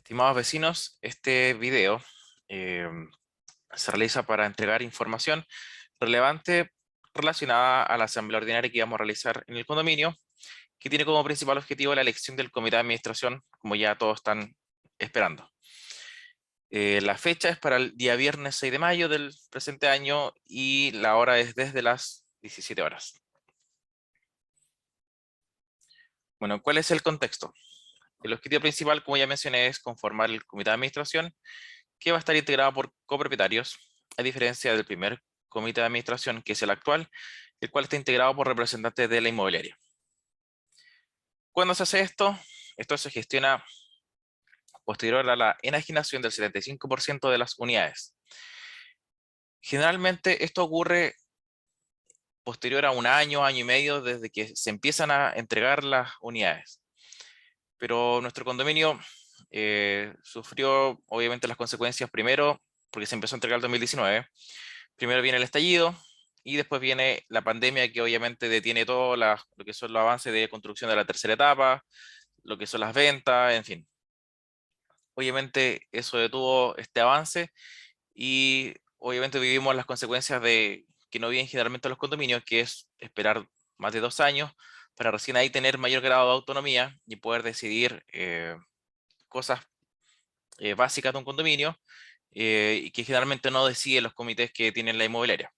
Estimados vecinos, este video eh, se realiza para entregar información relevante relacionada a la asamblea ordinaria que íbamos a realizar en el condominio, que tiene como principal objetivo la elección del comité de administración, como ya todos están esperando. La fecha es para el día viernes 6 de mayo del presente año y la hora es desde las 17 horas. Bueno, ¿cuál es el contexto? El objetivo principal, como ya mencioné, es conformar el comité de administración que va a estar integrado por copropietarios, a diferencia del primer comité de administración, que es el actual, el cual está integrado por representantes de la inmobiliaria. ¿Cuándo se hace esto? Esto se gestiona posterior a la enajenación del 75% de las unidades. Generalmente esto ocurre posterior a un año, año y medio, desde que se empiezan a entregar las unidades. Pero nuestro condominio sufrió obviamente las consecuencias primero, porque se empezó a entregar el 2019. Primero viene el estallido y después viene la pandemia, que obviamente detiene todo lo que son los avances de construcción de la tercera etapa, lo que son las ventas, en fin. Obviamente eso detuvo este avance y obviamente vivimos las consecuencias de que no viven generalmente los condominios, que es esperar más de 2 años para recién ahí tener mayor grado de autonomía y poder decidir cosas básicas de un condominio, y que generalmente no deciden los comités que tienen la inmobiliaria.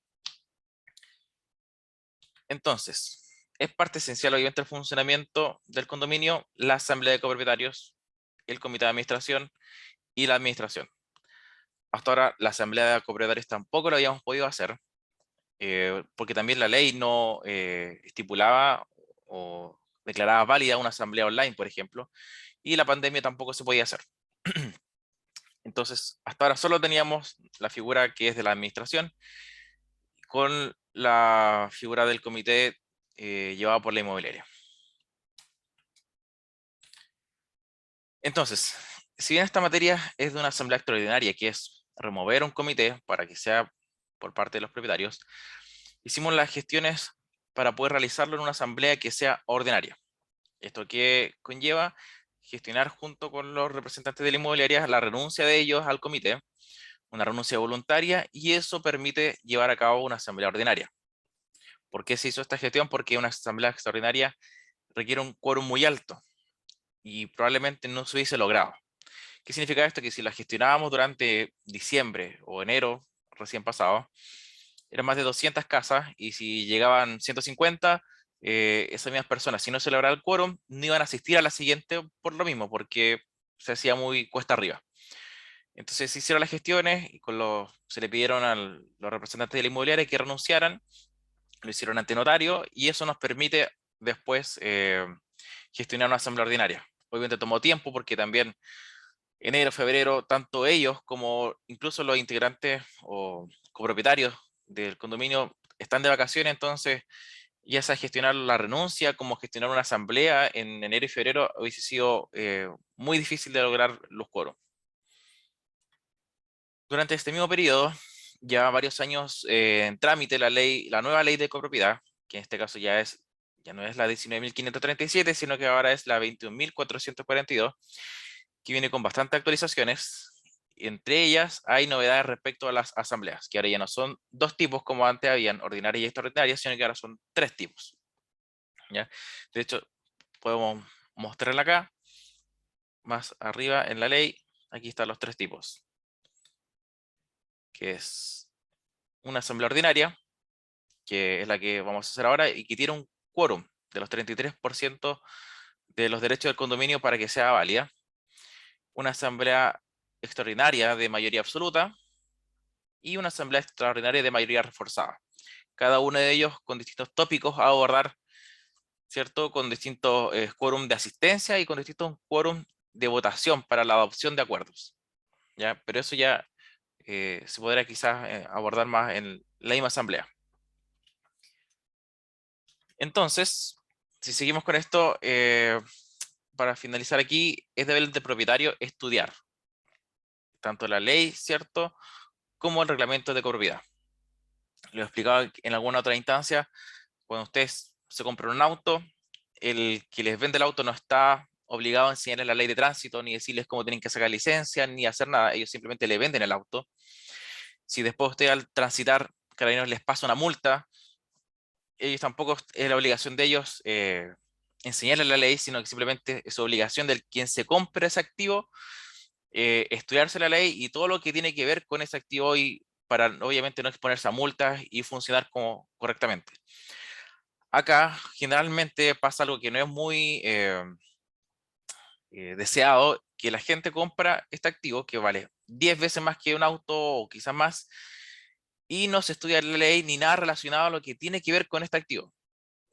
Entonces, es parte esencial obviamente el funcionamiento del condominio, la asamblea de copropietarios, el comité de administración y la administración. Hasta ahora la asamblea de copropietarios tampoco lo habíamos podido hacer, porque también la ley no estipulaba o declaraba válida una asamblea online, por ejemplo, y la pandemia tampoco se podía hacer. Entonces, hasta ahora solo teníamos la figura que es de la administración, con la figura del comité llevada por la inmobiliaria. Entonces, si bien esta materia es de una asamblea extraordinaria, que es remover un comité para que sea por parte de los propietarios, hicimos las gestiones para poder realizarlo en una asamblea que sea ordinaria. Esto que conlleva gestionar junto con los representantes de la inmobiliaria la renuncia de ellos al comité, una renuncia voluntaria, y eso permite llevar a cabo una asamblea ordinaria. ¿Por qué se hizo esta gestión? Porque una asamblea extraordinaria requiere un quórum muy alto y probablemente no se hubiese logrado. ¿Qué significa esto? Que si la gestionábamos durante diciembre o enero recién pasado, eran más de 200 casas, y si llegaban 150, esas mismas personas, si no se lograba el quórum, no iban a asistir a la siguiente por lo mismo, porque se hacía muy cuesta arriba. Entonces se hicieron las gestiones y se le pidieron a los representantes de la inmobiliaria que renunciaran, lo hicieron ante notario, y eso nos permite después gestionar una asamblea ordinaria. Obviamente tomó tiempo porque también enero, febrero, tanto ellos como incluso los integrantes o copropietarios del condominio están de vacaciones, entonces ya sea gestionar la renuncia como gestionar una asamblea en enero y febrero hubiese sido muy difícil de lograr los quórum. Durante este mismo periodo, ya varios años en trámite la nueva ley de copropiedad, que en este caso ya no es la 19.537, sino que ahora es la 21.442, que viene con bastantes actualizaciones. Y entre ellas hay novedades respecto a las asambleas, que ahora ya no son dos tipos como antes habían, ordinarias y extraordinarias, sino que ahora son tres tipos. ¿Ya? De hecho, podemos mostrarla acá, más arriba en la ley, aquí están los tres tipos, que es una asamblea ordinaria, que es la que vamos a hacer ahora, y que tiene un quórum de los 33% de los derechos del condominio para que sea válida. Una asamblea extraordinaria de mayoría absoluta y una asamblea extraordinaria de mayoría reforzada. Cada uno de ellos con distintos tópicos a abordar, ¿cierto? Con distintos quórum de asistencia y con distintos quórum de votación para la adopción de acuerdos, ¿ya? Pero eso ya se podrá quizás abordar más en la misma asamblea. Entonces, si seguimos con esto, para finalizar aquí, es deber del propietario estudiar tanto la ley, ¿cierto?, como el reglamento de copropiedad. Lo he explicado en alguna otra instancia. Cuando ustedes se compran un auto, el que les vende el auto no está obligados a enseñarles la ley de tránsito, ni decirles cómo tienen que sacar licencia, ni hacer nada. Ellos simplemente le venden el auto. Si después usted al transitar, Carabineros les pasa una multa, ellos tampoco es la obligación de ellos enseñarles la ley, sino que simplemente es obligación del quien se compre ese activo, estudiarse la ley y todo lo que tiene que ver con ese activo y para obviamente no exponerse a multas y funcionar como correctamente. Acá generalmente pasa algo que no es muy deseado, que la gente compra este activo que vale 10 veces más que un auto o quizás más, y no se estudia la ley ni nada relacionado a lo que tiene que ver con este activo,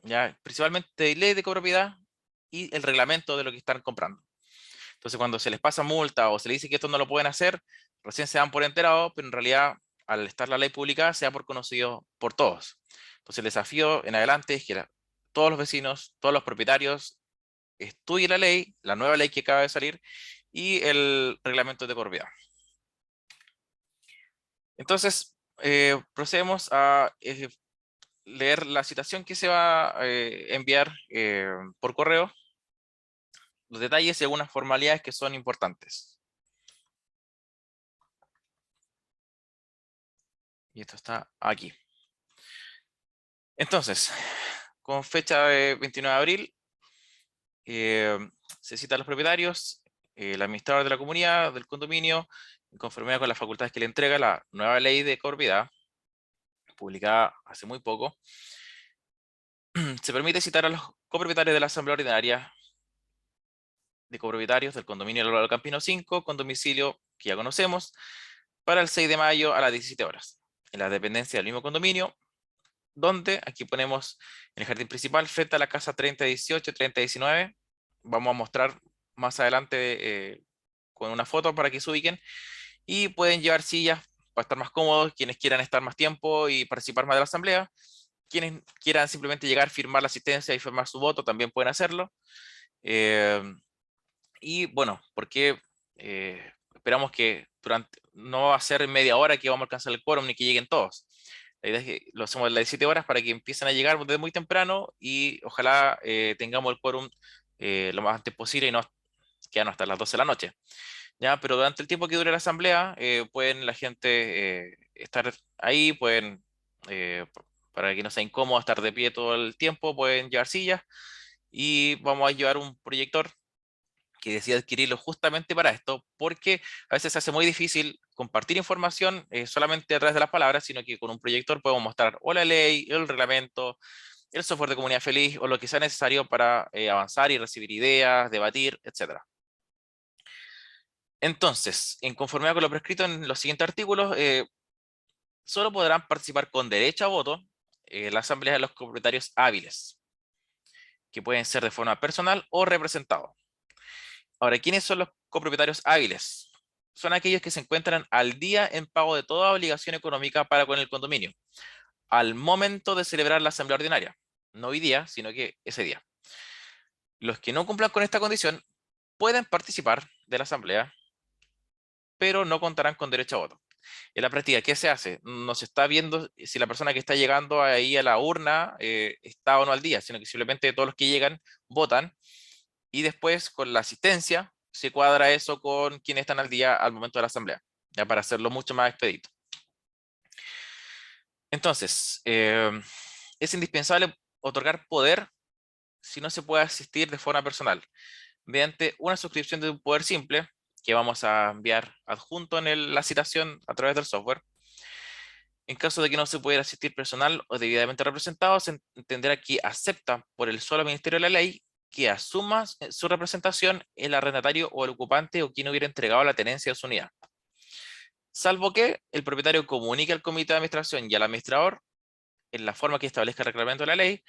¿ya? Principalmente ley de copropiedad y el reglamento de lo que están comprando. Entonces, cuando se les pasa multa o se les dice que esto no lo pueden hacer, recién se dan por enterados, pero en realidad, al estar la ley publicada, se da por conocido por todos. Entonces, el desafío en adelante es que todos los vecinos, todos los propietarios estudien la ley, la nueva ley que acaba de salir, y el reglamento de propiedad. Entonces, procedemos a leer la citación que se va a enviar por correo, los detalles y algunas formalidades que son importantes. Y esto está aquí. Entonces, con fecha de 29 de abril, se cita a los propietarios, el administrador de la comunidad, del condominio, en conformidad con las facultades que le entrega la nueva ley de copropiedad, publicada hace muy poco. Se permite citar a los copropietarios de la Asamblea Ordinaria de copropietarios del condominio Lolo Campino 5, con domicilio que ya conocemos, para el 6 de mayo a las 17 horas, en la dependencia del mismo condominio, donde aquí ponemos en el jardín principal, frente a la casa 3018, 3019. Vamos a mostrar más adelante con una foto para que se ubiquen. Y pueden llevar sillas para estar más cómodos, quienes quieran estar más tiempo y participar más de la asamblea. Quienes quieran simplemente llegar, firmar la asistencia y firmar su voto, también pueden hacerlo. Y bueno, porque esperamos que no va a ser media hora que vamos a alcanzar el quórum ni que lleguen todos. La idea es que lo hacemos a las 17 horas para que empiecen a llegar desde muy temprano y ojalá tengamos el quórum lo más antes posible y no quedan hasta las 12 de la noche. ¿Ya? Pero durante el tiempo que dure la asamblea, pueden la gente estar ahí, pueden, para que no sea incómodo estar de pie todo el tiempo, pueden llevar sillas y vamos a llevar un proyector que decía adquirirlo justamente para esto, porque a veces se hace muy difícil compartir información solamente a través de las palabras, sino que con un proyector podemos mostrar o la ley, el reglamento, el software de comunidad feliz o lo que sea necesario para avanzar y recibir ideas, debatir, etcétera. Entonces, en conformidad con lo prescrito en los siguientes artículos, solo podrán participar con derecho a voto la asamblea de los copropietarios hábiles, que pueden ser de forma personal o representados. Ahora, ¿quiénes son los copropietarios hábiles? Son aquellos que se encuentran al día en pago de toda obligación económica para con el condominio, al momento de celebrar la asamblea ordinaria. No hoy día, sino que ese día. Los que no cumplan con esta condición pueden participar de la asamblea, pero no contarán con derecho a voto. En la práctica, ¿qué se hace? No se está viendo si la persona que está llegando ahí a la urna está o no al día, sino que simplemente todos los que llegan votan y después con la asistencia se cuadra eso con quienes están al día al momento de la asamblea, ya para hacerlo mucho más expedito. Entonces, es indispensable otorgar poder si no se puede asistir de forma personal, mediante una suscripción de un poder simple, que vamos a enviar adjunto en la citación a través del software. En caso de que no se pudiera asistir personal o debidamente representado, se entenderá que acepta por el solo Ministerio de la Ley que asuma su representación el arrendatario o el ocupante o quien hubiera entregado la tenencia de su unidad. Salvo que el propietario comunique al comité de administración y al administrador, en la forma que establezca el reglamento de la ley,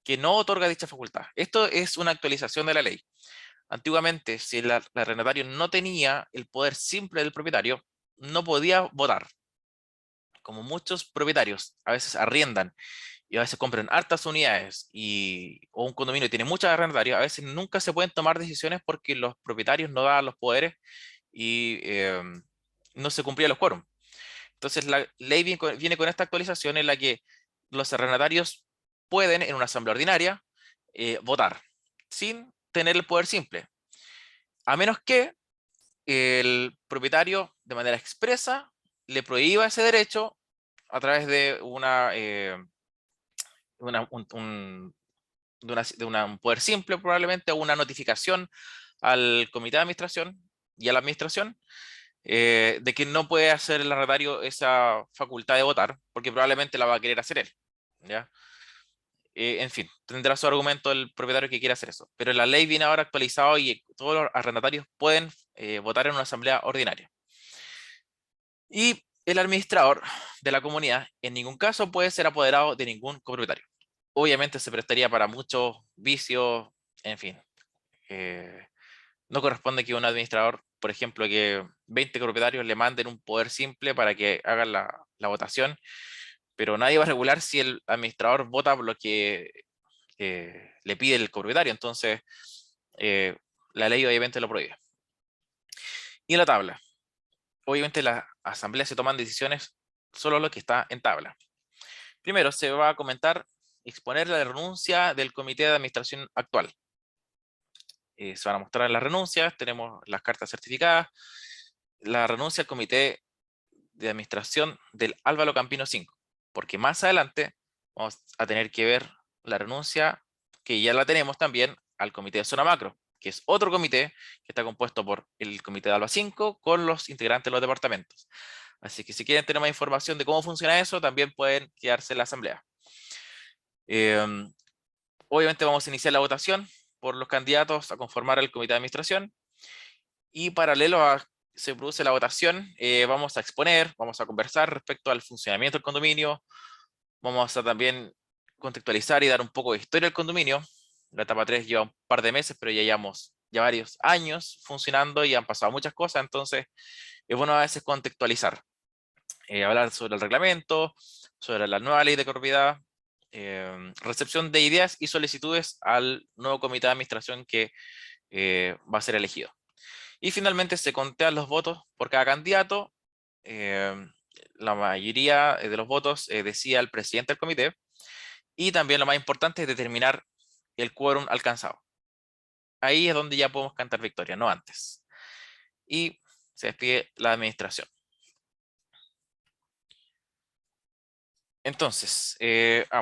que no otorga dicha facultad. Esto es una actualización de la ley. Antiguamente, si el arrendatario no tenía el poder simple del propietario, no podía votar. Como muchos propietarios a veces arriendan y a veces compran hartas unidades o un condominio tiene muchas arrendatarias, a veces nunca se pueden tomar decisiones porque los propietarios no dan los poderes y no se cumplían los quórum. Entonces la ley viene con esta actualización en la que los arrendatarios pueden en una asamblea ordinaria votar sin tener el poder simple. a menos que el propietario de manera expresa le prohíba ese derecho a través de un poder simple probablemente, o una notificación al comité de administración y a la administración de que no puede hacer el arrendatario esa facultad de votar, porque probablemente la va a querer hacer él, ¿ya? En fin, tendrá su argumento el propietario que quiera hacer eso, pero la ley viene ahora actualizado y todos los arrendatarios pueden votar en una asamblea ordinaria. Y el administrador de la comunidad en ningún caso puede ser apoderado de ningún copropietario. Obviamente se prestaría para muchos vicios, en fin. No corresponde que un administrador, por ejemplo, que 20 copropietarios le manden un poder simple para que hagan la votación, pero nadie va a regular si el administrador vota por lo que le pide el copropietario. Entonces, la ley obviamente lo prohíbe. Y en la tabla, obviamente las asambleas se toman decisiones solo lo que está en tabla. Primero se va a comentar, exponer la renuncia del comité de administración actual. Se van a mostrar las renuncias, tenemos las cartas certificadas, la renuncia al comité de administración del Álvaro Campino 5, porque más adelante vamos a tener que ver la renuncia, que ya la tenemos también, al comité de zona macro, que es otro comité que está compuesto por el comité de Alba 5 con los integrantes de los departamentos. Así que si quieren tener más información de cómo funciona eso, también pueden quedarse en la asamblea. Obviamente vamos a iniciar la votación por los candidatos a conformar el comité de administración, y paralelo a se produce la votación, vamos a exponer, vamos a conversar respecto al funcionamiento del condominio, vamos a también contextualizar y dar un poco de historia del condominio. La etapa 3 lleva un par de meses, pero ya llevamos ya varios años funcionando y han pasado muchas cosas, entonces es bueno a veces contextualizar, hablar sobre el reglamento, sobre la nueva ley de propiedad, recepción de ideas y solicitudes al nuevo comité de administración que va a ser elegido. Y finalmente se contean los votos por cada candidato. La mayoría de los votos decía el presidente del comité. Y también lo más importante es determinar el quórum alcanzado. Ahí es donde ya podemos cantar victoria, no antes. Y se despide la administración. Entonces,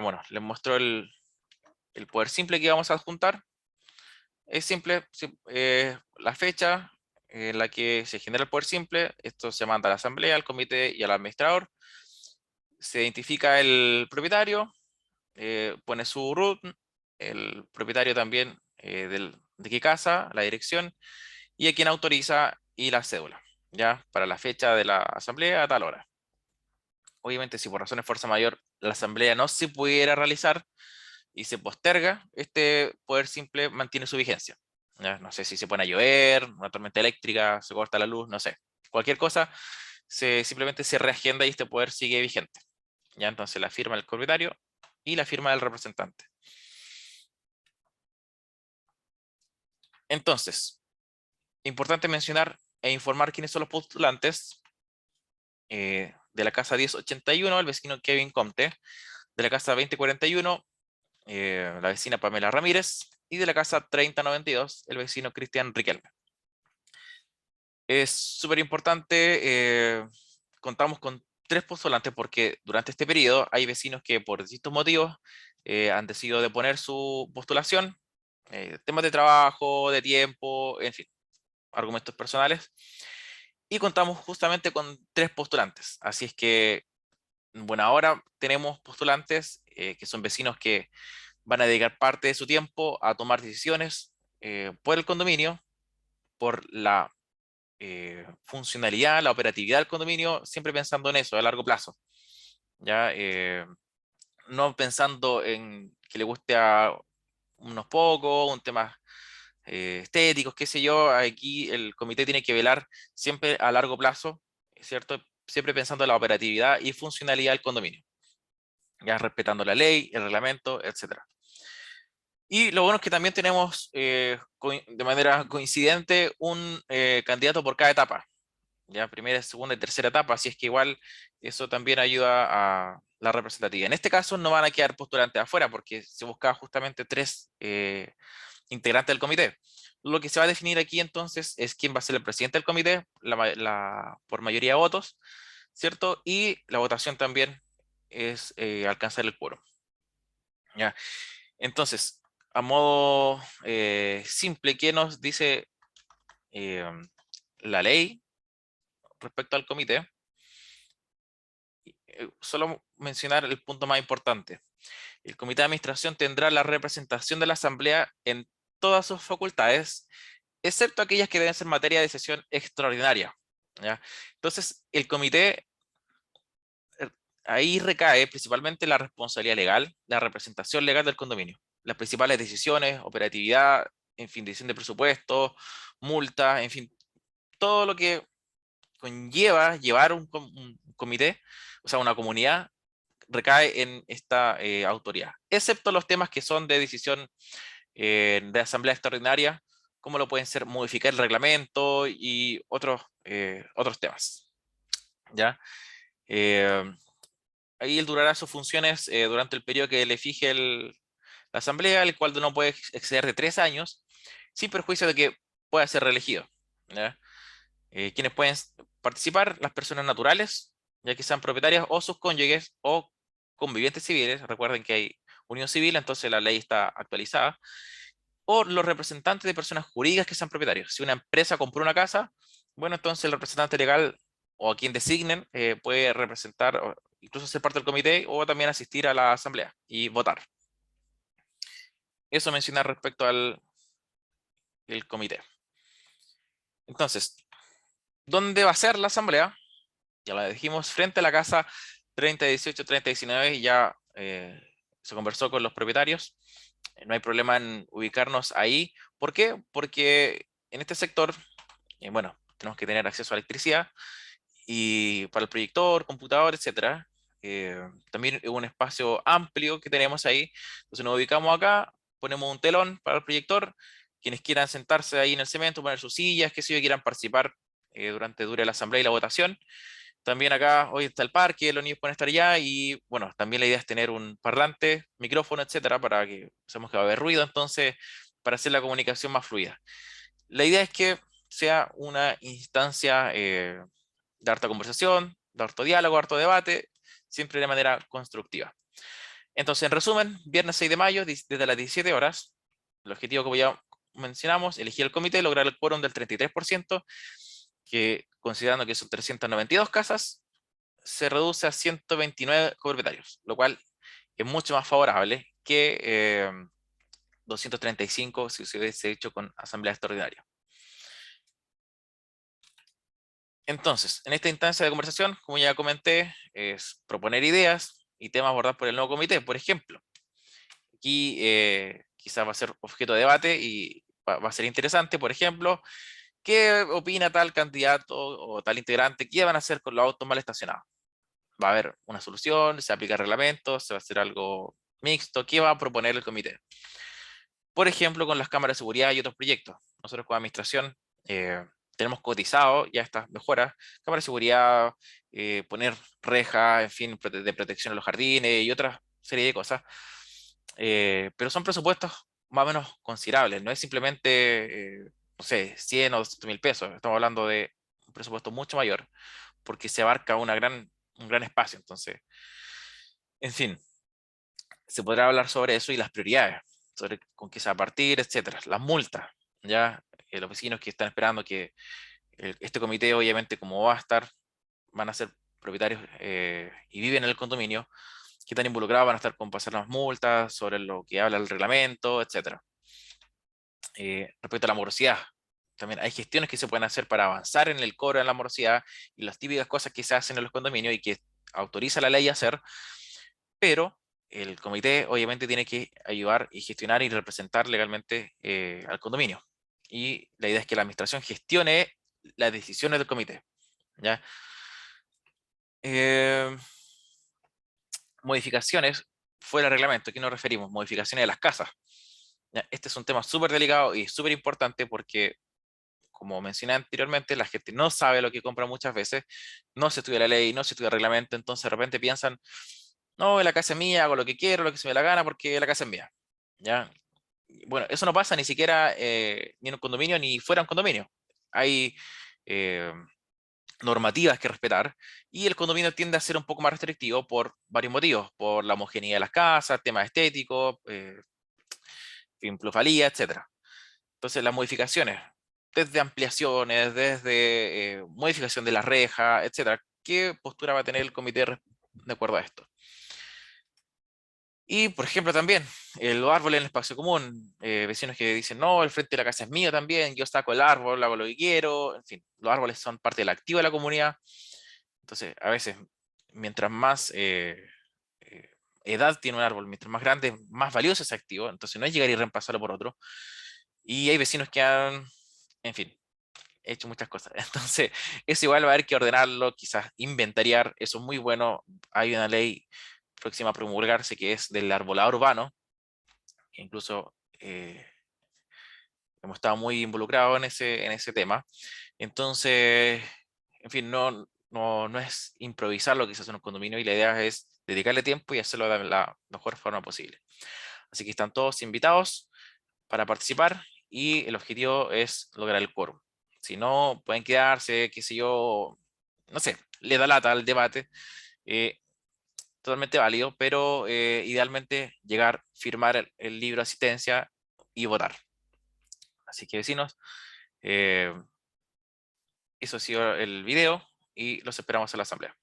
bueno, les muestro el poder simple que vamos a adjuntar. Es simple, la fecha en la que se genera el poder simple, esto se manda a la asamblea, al comité y al administrador. Se identifica el propietario, pone su root, el propietario también de qué casa, la dirección, y a quien autoriza y la cédula, ya para la fecha de la asamblea a tal hora. Obviamente, si por razones de fuerza mayor la asamblea no se pudiera realizar y se posterga, este poder simple mantiene su vigencia. ¿Ya? No sé si se pone a llover, una tormenta eléctrica, se corta la luz, no sé. Cualquier cosa, simplemente se reagenda y este poder sigue vigente. ¿Ya? Entonces la firma del propietario y la firma del representante. Entonces, importante mencionar e informar quiénes son los postulantes de la casa 1081, el vecino Kevin Comte, de la casa 2041, la vecina Pamela Ramírez, y de la casa 3092, el vecino Cristian Riquelme. Es súper importante, contamos con 3 postulantes porque durante este periodo hay vecinos que por distintos motivos han decidido deponer su postulación, temas de trabajo, de tiempo, en fin, argumentos personales, y contamos justamente con 3 postulantes. Así es que, bueno, ahora tenemos postulantes que son vecinos que van a dedicar parte de su tiempo a tomar decisiones por el condominio, por la funcionalidad, la operatividad del condominio, siempre pensando en eso a largo plazo. ¿Ya? No pensando en que le guste a unos pocos, un tema estéticos, qué sé yo. Aquí el comité tiene que velar siempre a largo plazo, ¿cierto? Siempre pensando en la operatividad y funcionalidad del condominio, ya respetando la ley, el reglamento, etcétera. Y lo bueno es que también tenemos de manera coincidente un candidato por cada etapa, ya primera, segunda y tercera etapa, así es que igual eso también ayuda a la representatividad. En este caso no van a quedar postulantes afuera porque se buscaba justamente 3 integrantes del comité. Lo que se va a definir aquí entonces es quién va a ser el presidente del comité, por mayoría de votos, ¿cierto? Y la votación también es alcanzar el quórum. ¿Ya? Entonces, a modo simple, ¿qué nos dice eh, la ley respecto al comité? Solo mencionar el punto más importante. El comité de administración tendrá la representación de la asamblea en todas sus facultades, excepto aquellas que deben ser materia de sesión extraordinaria. ¿Ya? Entonces, el comité, eh, ahí recae principalmente la responsabilidad legal, la representación legal del condominio, las principales decisiones, operatividad, en fin, decisión de presupuesto, multa, en fin, todo lo que conlleva llevar un comité, o sea, una comunidad, recae en esta autoridad, excepto los temas que son de decisión de asamblea extraordinaria, como lo pueden ser modificar el reglamento y otros temas. ¿Ya? Eh, Ahí él durará sus funciones durante el periodo que le fije la asamblea, el cual no puede exceder de 3 años, sin perjuicio de que pueda ser reelegido. ¿Ya? Quienes pueden participar, las personas naturales, ya que sean propietarias, o sus cónyuges o convivientes civiles. Recuerden que hay unión civil, entonces la ley está actualizada. O los representantes de personas jurídicas que sean propietarios. Si una empresa compró una casa, bueno, entonces el representante legal o a quien designen puede representar, o incluso ser parte del comité o también asistir a la asamblea y votar. Eso menciona respecto al el comité. Entonces, ¿dónde va a ser la asamblea? Ya la dijimos, frente a la casa 3018-3019, ya se conversó con los propietarios. No hay problema en ubicarnos ahí. ¿Por qué? Porque en este sector, bueno, tenemos que tener acceso a electricidad y para el proyector, computador, etcétera. También es un espacio amplio que tenemos ahí. Entonces nos ubicamos acá, ponemos un telón para el proyector. Quienes quieran sentarse ahí en el cemento, poner sus sillas, que si quieran participar dure la asamblea y la votación. También acá hoy está el parque, los niños pueden estar allá y bueno, también la idea es tener un parlante, micrófono, etcétera, para que sabemos que va a haber ruido, entonces para hacer la comunicación más fluida. La idea es que sea una instancia de harta conversación, de harto diálogo, harto debate, siempre de manera constructiva. Entonces, en resumen, viernes 6 de mayo, desde las 17 horas, el objetivo, como ya mencionamos, elegir el comité, lograr el quórum del 33%, que considerando que son 392 casas, se reduce a 129 copropietarios, lo cual es mucho más favorable que 235 si se hubiese hecho con asamblea extraordinaria. Entonces, en esta instancia de conversación, como ya comenté, es proponer ideas y temas abordados por el nuevo comité. Por ejemplo, aquí quizás va a ser objeto de debate y va a ser interesante, por ejemplo, ¿qué opina tal candidato o tal integrante? ¿Qué van a hacer con los autos mal estacionados? ¿Va a haber una solución? ¿Se aplica el reglamento? ¿Se va a hacer algo mixto? ¿Qué va a proponer el comité? Por ejemplo, con las cámaras de seguridad y otros proyectos. Nosotros como administración tenemos cotizado ya estas mejoras, cámaras de seguridad, poner rejas, en fin, de protección en los jardines y otra serie de cosas. Pero son presupuestos más o menos considerables, no es simplemente, no sé, 100 o 200 mil pesos, estamos hablando de un presupuesto mucho mayor, porque se abarca un gran espacio. Entonces, en fin, se podrá hablar sobre eso y las prioridades, sobre con qué se va a partir, etcétera. Las multas, ya, los vecinos que están esperando que este comité, obviamente, como va a estar, van a ser propietarios y viven en el condominio, que están involucrados van a estar con pasar las multas, sobre lo que habla el reglamento, etcétera. Respecto a la morosidad, también hay gestiones que se pueden hacer para avanzar en el cobro de la morosidad y las típicas cosas que se hacen en los condominios y que autoriza la ley a hacer, pero el comité obviamente tiene que ayudar y gestionar y representar legalmente al condominio. Y la idea es que la administración gestione las decisiones del comité. ¿Ya? Eh, Modificaciones fuera del reglamento. ¿A qué nos referimos? Modificaciones de las casas. ¿Ya? Este es un tema súper delicado y súper importante porque, como mencioné anteriormente, la gente no sabe lo que compra muchas veces, no se estudia la ley, no se estudia el reglamento, entonces de repente piensan, no, la casa es mía, hago lo que quiero, lo que se me da la gana porque la casa es mía. ¿Ya? bueno, eso no pasa ni siquiera ni en un condominio ni fuera de un condominio. Hay eh, normativas que respetar y el condominio tiende a ser un poco más restrictivo por varios motivos, por la homogeneidad de las casas, temas estéticos, fin, plusvalía, etcétera. Entonces, las modificaciones, desde ampliaciones, desde modificación de la reja, etcétera. ¿Qué postura va a tener el comité de acuerdo a esto? Y, por ejemplo, también los árboles en el espacio común, vecinos que dicen, no, el frente de la casa es mío también, yo saco el árbol, hago lo que quiero, en fin, los árboles son parte del activo de la comunidad. Entonces, a veces, mientras más eh, edad tiene un árbol, mientras más grande, más valioso ese activo, entonces no es llegar y reemplazarlo por otro. Y hay vecinos que han, en fin, hecho muchas cosas. Entonces, eso igual va a haber que ordenarlo, quizás inventariar, eso es muy bueno. Hay una ley próxima a promulgarse que es del arbolado urbano, que incluso hemos estado muy involucrados en ese tema. Entonces, en fin, no es improvisar lo que se hace en un condominio y la idea es dedicarle tiempo y hacerlo de la mejor forma posible. Así que están todos invitados para participar y el objetivo es lograr el quórum. Si no, pueden quedarse, qué sé yo, no sé, le da lata al debate, eh, totalmente válido, pero idealmente llegar, firmar el libro de asistencia y votar. Así que vecinos, eh, eso ha sido el video y los esperamos en la asamblea.